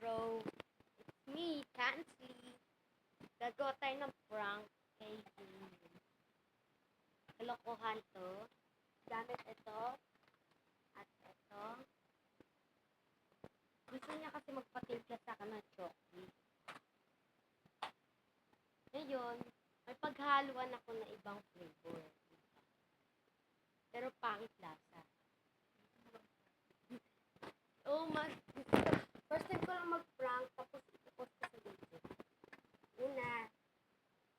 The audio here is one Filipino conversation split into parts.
bro. It's me, Kansley. Gagawa tayo ng prank kay Jimmy. Kalokohan to. Gamit ito. At ito. Gusto niya kasi magpatimpla sa akin ng chocolate. Ngayon, may paghaluan ako na ibang flavor. Pero pangit lasa. Oh, first time ko lang mag-prank, tapos ipopost ko sa video. Una,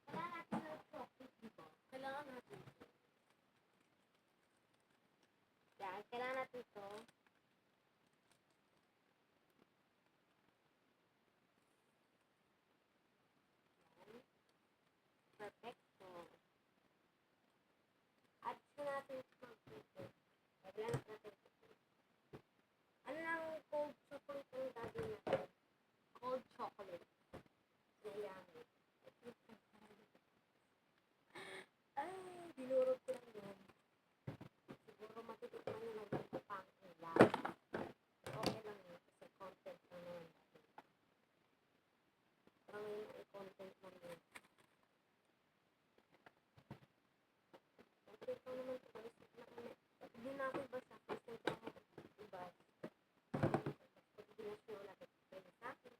kailangan natin ng chocolate, diba? Kailangan natin ito. Yan, kailangan natin ito. Yan. Perfecto. Add ko natin ito ng flavor. Kailangan natin ito. Ano lang cold chocolate ang gagawin natin? Cold chocolate. Ayan. Ay, dinurog ko lang yun. Siguro matitikman nyo lang yung pang ilan. Okay lang yun kasi content lang naman natin. Parang ngayon ay content lang yun. Content lang naman ito. Balisip na kami. Hindi na ako ibasa. Kasi ito ako ibas. Hindi na siya wala kayo sa akin.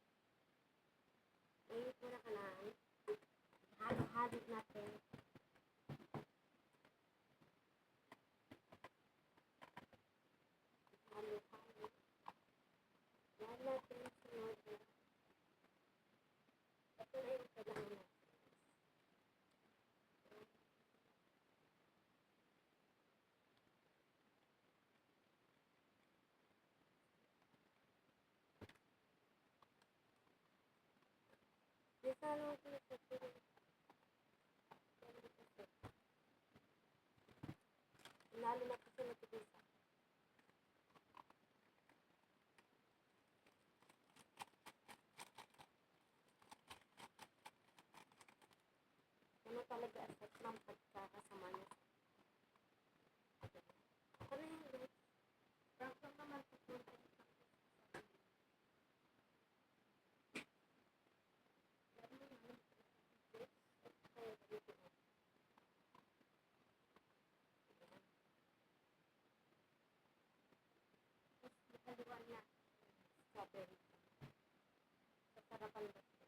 Ngayon ko na kalaan. Halo-halo natin. Halo-halo. Yan natin yung sunod na. Ito na yung kailangan natin. Isa lang ko yung sabihin. Lalo na kasi natibisa. Ano talaga asat ng pagkakasama niya. Ano yung guys? Prank lang naman sa content. Haluan na strawberry. Sa sarapan ba ito?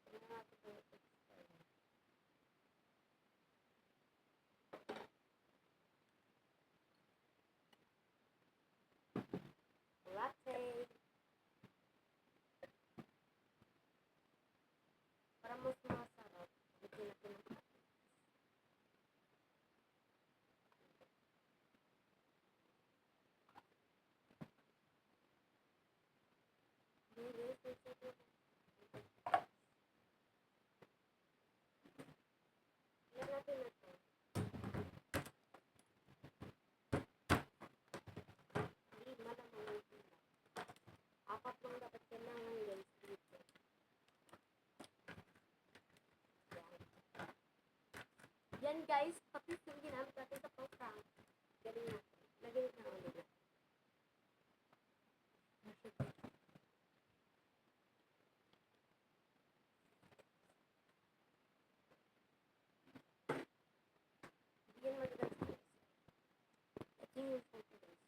Tingnan natin kung ito strawberry. Latte. Para mas masarap, lagyan natin ng kape. Yan natin na ito. Hindi, malamang yung sila. Apat lang dapat kailangan guys dito. Yan guys, pati yung ginamit natin sa pang-prank. Galing natin. Lagyan na ulit natin. Yan magagal sa guys. Ito yung photo guys.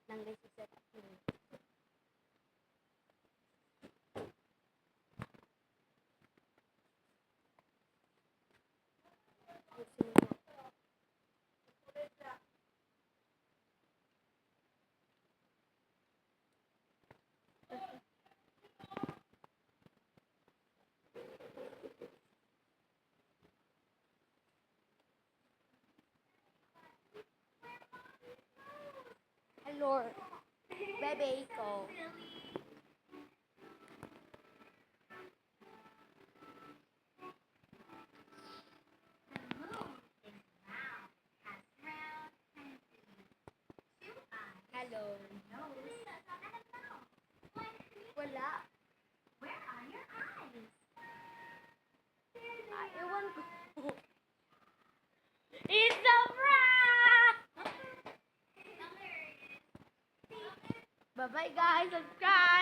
Lang guys, set up yun. Hello, bebe ko. Hello. Wala. Bye-bye guys! Subscribe!